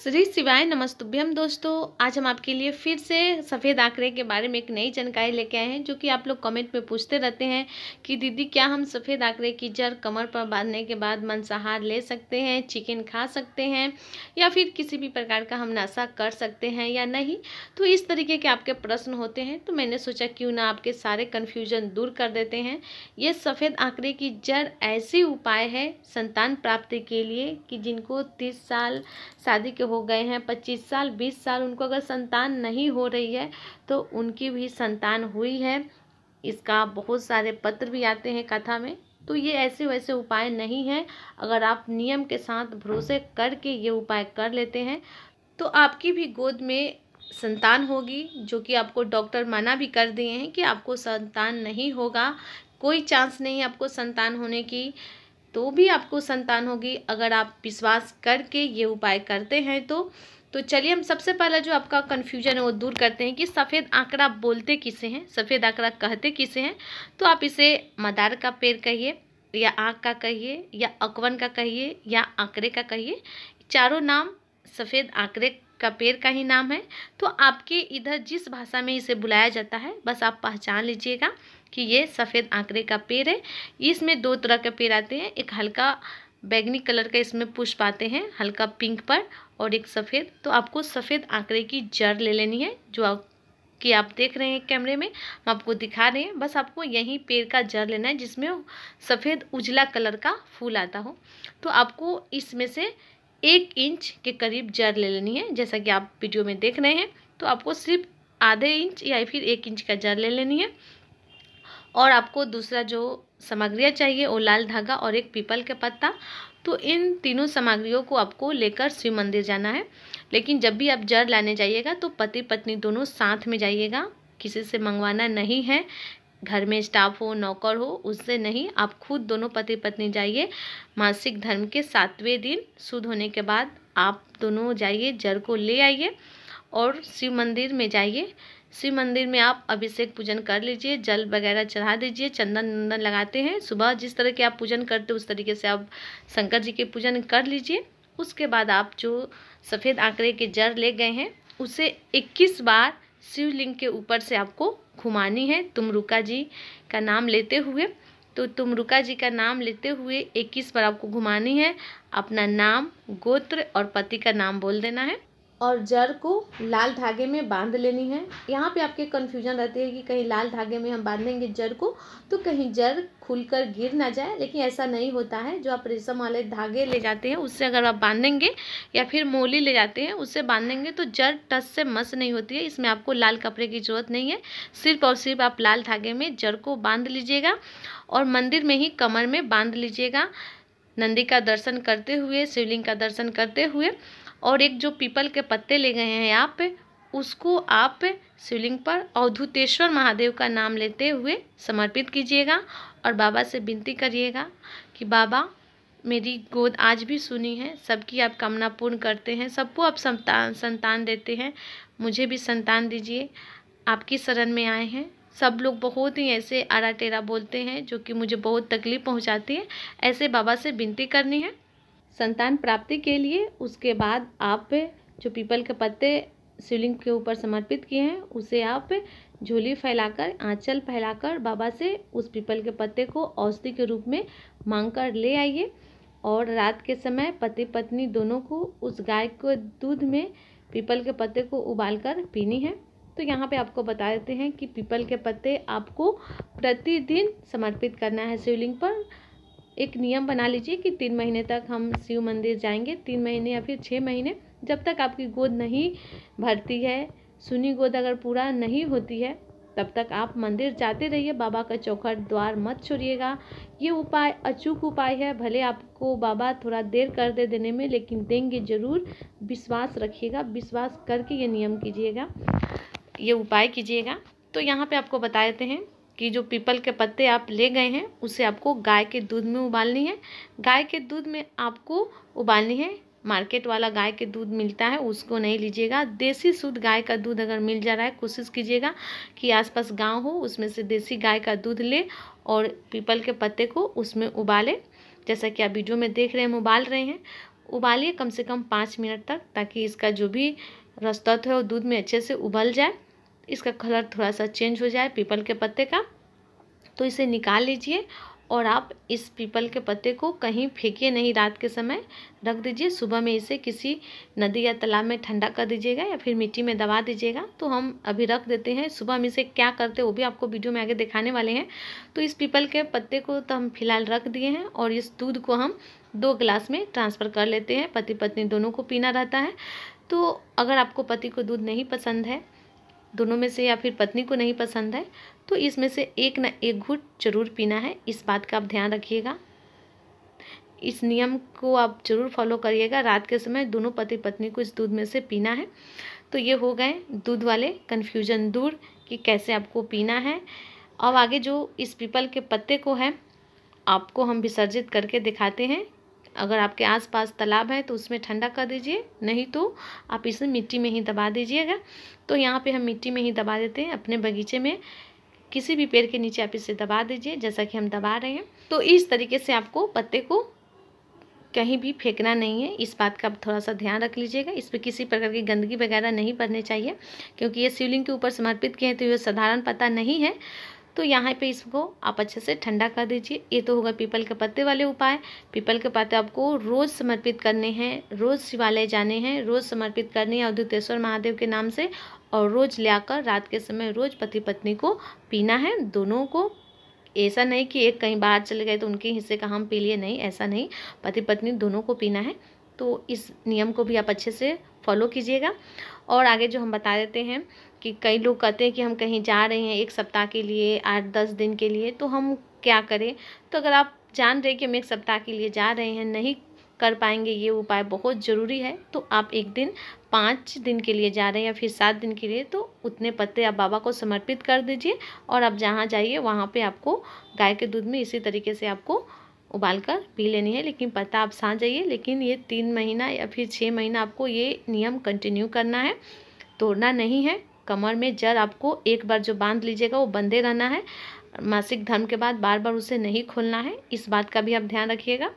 श्री शिवाय नमस्तुभ्यम। दोस्तों, आज हम आपके लिए फिर से सफ़ेद आंकड़े के बारे में एक नई जानकारी लेके आए हैं, जो कि आप लोग कमेंट में पूछते रहते हैं कि दीदी क्या हम सफ़ेद आंकड़े की जड़ कमर पर बांधने के बाद मांसाहार ले सकते हैं, चिकन खा सकते हैं या फिर किसी भी प्रकार का हम नशा कर सकते हैं या नहीं। तो इस तरीके के आपके प्रश्न होते हैं, तो मैंने सोचा क्यों ना आपके सारे कन्फ्यूजन दूर कर देते हैं। ये सफ़ेद आंकड़े की जड़ ऐसी उपाय है संतान प्राप्ति के लिए कि जिनको 30 साल शादी के हो गए हैं, 25 साल 20 साल, उनको अगर संतान नहीं हो रही है तो उनकी भी संतान हुई है। इसका बहुत सारे पत्र भी आते हैं कथा में। तो ये ऐसे वैसे उपाय नहीं है। अगर आप नियम के साथ भरोसे करके ये उपाय कर लेते हैं तो आपकी भी गोद में संतान होगी, जो कि आपको डॉक्टर मना भी कर दिए हैं कि आपको संतान नहीं होगा, कोई चांस नहीं है आपको संतान होने की, तो भी आपको संतान होगी अगर आप विश्वास करके ये उपाय करते हैं तो चलिए हम सबसे पहला जो आपका कन्फ्यूजन है वो दूर करते हैं कि सफ़ेद आंकड़ा बोलते किसे हैं, सफ़ेद आंकड़ा कहते किसे हैं। तो आप इसे मदार का पेड़ कहिए या आँख का कहिए या अकवन का कहिए या आंकड़े का कहिए, चारों नाम सफ़ेद आंकड़े का पेड़ का ही नाम है। तो आपके इधर जिस भाषा में इसे बुलाया जाता है बस आप पहचान लीजिएगा कि ये सफ़ेद आंकड़े का पेड़ है। इसमें दो तरह के पेड़ आते हैं, एक हल्का बैगनी कलर का इसमें पुष्प आते हैं हल्का पिंक पर, और एक सफ़ेद। तो आपको सफ़ेद आंकड़े की जड़ ले लेनी है, जो कि आप देख रहे हैं कैमरे में, हम आपको दिखा रहे हैं। बस आपको यही पेड़ का जड़ लेना है जिसमें सफ़ेद उजला कलर का फूल आता हो। तो आपको इसमें से 1 इंच के करीब जड़ ले लेनी है, जैसा कि आप वीडियो में देख रहे हैं। तो आपको सिर्फ आधे इंच या फिर 1 इंच का जड़ ले लेनी है। और आपको दूसरा जो सामग्रियाँ चाहिए वो लाल धागा और एक पीपल के पत्ता। तो इन तीनों सामग्रियों को आपको लेकर शिव मंदिर जाना है। लेकिन जब भी आप जड़ लाने जाइएगा तो पति पत्नी दोनों साथ में जाइएगा, किसी से मंगवाना नहीं है। घर में स्टाफ हो नौकर हो उससे नहीं, आप खुद दोनों पति पत्नी जाइए। मासिक धर्म के 7वें दिन शुद्ध होने के बाद आप दोनों जाइए, जड़ को ले आइए और शिव मंदिर में जाइए। शिव मंदिर में आप अभिषेक पूजन कर लीजिए, जल वगैरह चढ़ा दीजिए, चंदन नंदन लगाते हैं। सुबह जिस तरह के आप पूजन करते उस तरीके से आप शंकर जी के पूजन कर लीजिए। उसके बाद आप जो सफ़ेद आंकड़े के जड़ ले गए हैं उसे 21 बार शिवलिंग के ऊपर से आपको घुमानी है, तुमरुका जी का नाम लेते हुए। तो तुमरुका जी का नाम लेते हुए 21 बार आपको घुमानी है। अपना नाम, गोत्र और पति का नाम बोल देना है और जड़ को लाल धागे में बांध लेनी है। यहाँ पे आपके कन्फ्यूजन रहती है कि कहीं लाल धागे में हम बांधेंगे जड़ को तो कहीं जड़ खुलकर गिर ना जाए, लेकिन ऐसा नहीं होता है। जो आप रेशम वाले धागे ले जाते हैं उससे अगर आप बांधेंगे या फिर मोली ले जाते हैं उससे बांधेंगे तो जड़ टस से मस नहीं होती है। इसमें आपको लाल कपड़े की ज़रूरत नहीं है, सिर्फ और सिर्फ आप लाल धागे में जड़ को बांध लीजिएगा और मंदिर में ही कमर में बांध लीजिएगा, नंदी का दर्शन करते हुए, शिवलिंग का दर्शन करते हुए। और एक जो पीपल के पत्ते ले गए हैं आप, उसको आप शिवलिंग पर अवधूतेश्वर महादेव का नाम लेते हुए समर्पित कीजिएगा और बाबा से विनती करिएगा कि बाबा मेरी गोद आज भी सुनी है, सबकी आप कामना पूर्ण करते हैं, सबको आप संतान देते हैं, मुझे भी संतान दीजिए। आपकी शरण में आए हैं। सब लोग बहुत ही ऐसे आड़ा टेढ़ा बोलते हैं जो कि मुझे बहुत तकलीफ़ पहुंचाती है। ऐसे बाबा से विनती करनी है संतान प्राप्ति के लिए। उसके बाद आप जो पीपल के पत्ते शिवलिंग के ऊपर समर्पित किए हैं उसे आप झोली फैलाकर, आंचल फैलाकर बाबा से उस पीपल के पत्ते को औषधि के रूप में मांग कर ले आइए। और रात के समय पति पत्नी दोनों को उस गाय को दूध में पीपल के पत्ते को उबाल कर पीनी है। तो यहाँ पे आपको बता देते हैं कि पीपल के पत्ते आपको प्रतिदिन समर्पित करना है शिवलिंग पर। एक नियम बना लीजिए कि 3 महीने तक हम शिव मंदिर जाएंगे, 3 महीने या फिर 6 महीने, जब तक आपकी गोद नहीं भरती है, सुनी गोद अगर पूरा नहीं होती है तब तक आप मंदिर जाते रहिए। बाबा का चौखट द्वार मत छोड़िएगा। ये उपाय अचूक उपाय है, भले आपको बाबा थोड़ा देर कर दे देने में, लेकिन देंगे ज़रूर। विश्वास रखिएगा, विश्वास करके ये नियम कीजिएगा, ये उपाय कीजिएगा। तो यहाँ पे आपको बता देते हैं कि जो पीपल के पत्ते आप ले गए हैं उसे आपको गाय के दूध में उबालनी है। गाय के दूध में आपको उबालनी है। मार्केट वाला गाय के दूध मिलता है उसको नहीं लीजिएगा। देसी शुद्ध गाय का दूध अगर मिल जा रहा है कोशिश कीजिएगा कि आसपास गांव हो उसमें से देसी गाय का दूध ले और पीपल के पत्ते को उसमें उबाले, जैसा कि आप वीडियो में देख रहे हैं हम उबाल रहे हैं। उबालिए कम से कम 5 मिनट तक, ताकि इसका जो भी रस तत्व है वो दूध में अच्छे से उबल जाए, इसका कलर थोड़ा सा चेंज हो जाए पीपल के पत्ते का। तो इसे निकाल लीजिए और आप इस पीपल के पत्ते को कहीं फेंकिए नहीं, रात के समय रख दीजिए। सुबह में इसे किसी नदी या तालाब में ठंडा कर दीजिएगा या फिर मिट्टी में दबा दीजिएगा। तो हम अभी रख देते हैं, सुबह हम इसे क्या करते हैं वो भी आपको वीडियो में आगे दिखाने वाले हैं। तो इस पीपल के पत्ते को तो हम फिलहाल रख दिए हैं और इस दूध को हम 2 गिलास में ट्रांसफ़र कर लेते हैं। पति पत्नी दोनों को पीना रहता है। तो अगर आपको पति को दूध नहीं पसंद है दोनों में से, या फिर पत्नी को नहीं पसंद है, तो इसमें से एक ना एक घूंट जरूर पीना है। इस बात का आप ध्यान रखिएगा, इस नियम को आप जरूर फॉलो करिएगा। रात के समय दोनों पति पत्नी को इस दूध में से पीना है। तो ये हो गए दूध वाले कन्फ्यूजन दूर कि कैसे आपको पीना है। अब आगे जो इस पीपल के पत्ते को है आपको हम विसर्जित करके दिखाते हैं। अगर आपके आसपास तालाब है तो उसमें ठंडा कर दीजिए, नहीं तो आप इसे मिट्टी में ही दबा दीजिएगा। तो यहाँ पे हम मिट्टी में ही दबा देते हैं, अपने बगीचे में किसी भी पेड़ के नीचे आप इसे दबा दीजिए जैसा कि हम दबा रहे हैं। तो इस तरीके से आपको पत्ते को कहीं भी फेंकना नहीं है, इस बात का आप थोड़ा सा ध्यान रख लीजिएगा। इस पर किसी प्रकार की गंदगी वगैरह नहीं पड़नी चाहिए, क्योंकि ये शिवलिंग के ऊपर समर्पित किए हैं तो ये साधारण पत्ता नहीं है। तो यहाँ पे इसको आप अच्छे से ठंडा कर दीजिए। ये तो होगा पीपल के पत्ते वाले उपाय। पीपल के पत्ते आपको रोज़ समर्पित करने हैं, रोज़ शिवालय जाने हैं, रोज़ समर्पित करने हैं अद्वितेश्वर महादेव के नाम से, और रोज़ ले आकर रात के समय रोज़ पति पत्नी को पीना है, दोनों को। ऐसा नहीं कि एक कहीं बाहर चले गए तो उनके हिस्से का हम पी लिए, नहीं, ऐसा नहीं, पति पत्नी दोनों को पीना है। तो इस नियम को भी आप अच्छे से फॉलो कीजिएगा। और आगे जो हम बता देते हैं कि कई लोग कहते हैं कि हम कहीं जा रहे हैं 1 सप्ताह के लिए, 8-10 दिन के लिए, तो हम क्या करें। तो अगर आप जान रहे कि हम 1 सप्ताह के लिए जा रहे हैं, नहीं कर पाएंगे, ये उपाय बहुत ज़रूरी है, तो आप एक दिन 5 दिन के लिए जा रहे हैं या फिर 7 दिन के लिए, तो उतने पत्ते आप बाबा को समर्पित कर दीजिए। और आप जहाँ जाइए वहाँ पे आपको गाय के दूध में इसी तरीके से आपको उबाल कर पी लेनी है। लेकिन पता आप साथ जाइए, लेकिन ये 3 महीना या फिर 6 महीना आपको ये नियम कंटिन्यू करना है, तोड़ना नहीं है। कमर में जड़ आपको एक बार जो बांध लीजिएगा वो बंधे रहना है। मासिक धर्म के बाद बार बार उसे नहीं खोलना है, इस बात का भी आप ध्यान रखिएगा।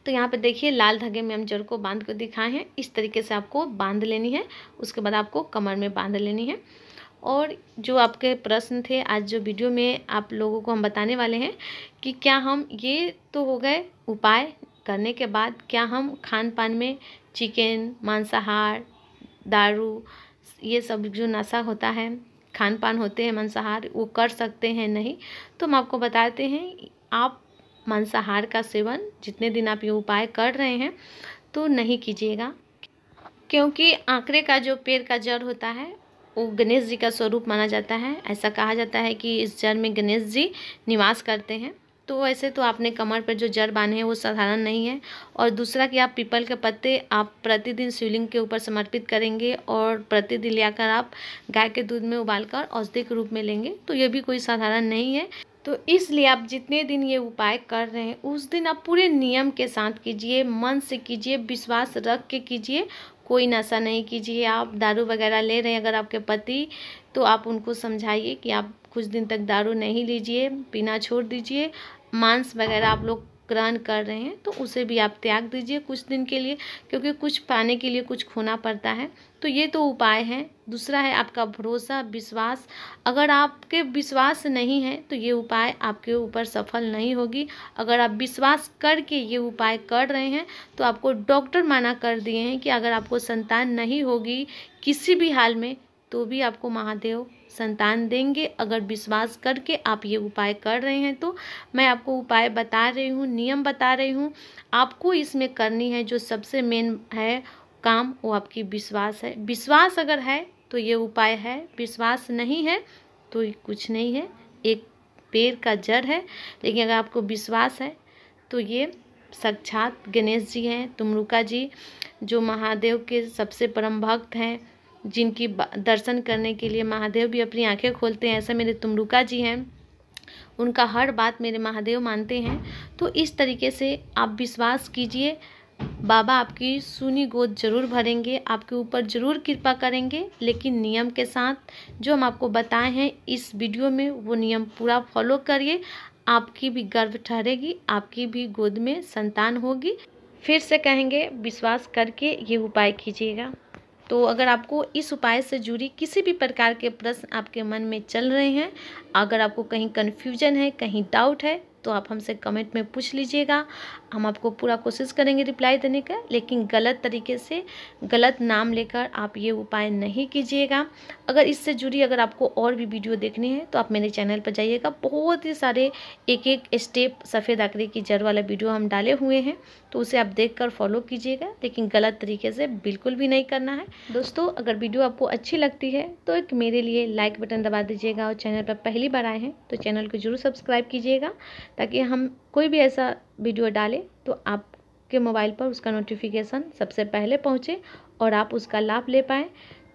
तो यहाँ पे देखिए लाल धागे में हम जड़ को बांध कर दिखाए हैं, इस तरीके से आपको बांध लेनी है। उसके बाद आपको कमर में बांध लेनी है। और जो आपके प्रश्न थे आज जो वीडियो में आप लोगों को हम बताने वाले हैं कि क्या हम, ये तो हो गए उपाय करने के बाद, क्या हम खान पान में चिकन, मांसाहार, दारू, ये सब जो नशा होता है, खान पान होते हैं मांसाहार, वो कर सकते हैं? नहीं। तो हम आपको बताते हैं, आप मांसाहार का सेवन जितने दिन आप ये उपाय कर रहे हैं तो नहीं कीजिएगा, क्योंकि आंकड़े का जो पेड़ का जड़ होता है वो गणेश जी का स्वरूप माना जाता है। ऐसा कहा जाता है कि इस जड़ में गणेश जी निवास करते हैं। तो वैसे तो आपने कमर पर जो जड़ बांधे हैं वो साधारण नहीं है। और दूसरा कि आप पीपल के पत्ते आप प्रतिदिन शिवलिंग के ऊपर समर्पित करेंगे और प्रतिदिन ले आकर आप गाय के दूध में उबालकर औषधि के रूप में लेंगे, तो ये भी कोई साधारण नहीं है। तो इसलिए आप जितने दिन ये उपाय कर रहे हैं उस दिन आप पूरे नियम के साथ कीजिए, मन से कीजिए, विश्वास रख के कीजिए। कोई नशा नहीं कीजिए। आप दारू वगैरह ले रहे हैं अगर आपके पति, तो आप उनको समझाइए कि आप कुछ दिन तक दारू नहीं लीजिए, पीना छोड़ दीजिए। मांस वगैरह आप लोग ग्रहण कर रहे हैं तो उसे भी आप त्याग दीजिए कुछ दिन के लिए, क्योंकि कुछ पाने के लिए कुछ खोना पड़ता है। तो ये तो उपाय है। दूसरा है आपका भरोसा, विश्वास। अगर आपके विश्वास नहीं है तो ये उपाय आपके ऊपर सफल नहीं होगी। अगर आप विश्वास करके ये उपाय कर रहे हैं तो आपको डॉक्टर मना कर दिए हैं कि अगर आपको संतान नहीं होगी किसी भी हाल में तो भी आपको महादेव संतान देंगे, अगर विश्वास करके आप ये उपाय कर रहे हैं। तो मैं आपको उपाय बता रही हूँ, नियम बता रही हूँ, आपको इसमें करनी है जो सबसे मेन है काम, वो आपकी विश्वास है। विश्वास अगर है तो ये उपाय है, विश्वास नहीं है तो कुछ नहीं है, एक पेड़ का जड़ है। लेकिन अगर आपको विश्वास है तो ये साक्षात गणेश जी हैं, तुमरुका जी, जो महादेव के सबसे परम भक्त हैं, जिनकी दर्शन करने के लिए महादेव भी अपनी आंखें खोलते हैं, ऐसा मेरे तुमरुका जी हैं। उनका हर बात मेरे महादेव मानते हैं। तो इस तरीके से आप विश्वास कीजिए, बाबा आपकी सुनी गोद जरूर भरेंगे, आपके ऊपर जरूर कृपा करेंगे। लेकिन नियम के साथ जो हम आपको बताए हैं इस वीडियो में वो नियम पूरा फॉलो करिए। आपकी भी गर्भ ठहरेगी, आपकी भी गोद में संतान होगी। फिर से कहेंगे, विश्वास करके ये उपाय कीजिएगा। तो अगर आपको इस उपाय से जुड़ी किसी भी प्रकार के प्रश्न आपके मन में चल रहे हैं, अगर आपको कहीं कन्फ्यूजन है, कहीं डाउट है, तो आप हमसे कमेंट में पूछ लीजिएगा। हम आपको पूरा कोशिश करेंगे रिप्लाई देने का, लेकिन गलत तरीके से गलत नाम लेकर आप ये उपाय नहीं कीजिएगा। अगर इससे जुड़ी अगर आपको और भी वीडियो देखनी है तो आप मेरे चैनल पर जाइएगा, बहुत ही सारे एक एक स्टेप सफ़ेद आंकड़े की जड़ वाला वीडियो हम डाले हुए हैं, तो उसे आप देखकर फॉलो कीजिएगा, लेकिन गलत तरीके से बिल्कुल भी नहीं करना है। दोस्तों, अगर वीडियो आपको अच्छी लगती है तो एक मेरे लिए लाइक बटन दबा दीजिएगा, और चैनल पर पहली बार आए हैं तो चैनल को जरूर सब्सक्राइब कीजिएगा, ताकि हम कोई भी ऐसा वीडियो डालें तो आपके मोबाइल पर उसका नोटिफिकेशन सबसे पहले पहुंचे और आप उसका लाभ ले पाएँ।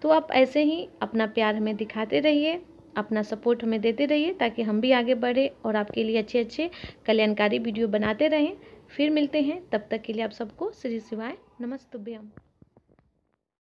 तो आप ऐसे ही अपना प्यार हमें दिखाते रहिए, अपना सपोर्ट हमें देते रहिए, ताकि हम भी आगे बढ़े और आपके लिए अच्छे अच्छे कल्याणकारी वीडियो बनाते रहें। फिर मिलते हैं, तब तक के लिए आप सबको श्री शिवाय नमस्तुभ्यम।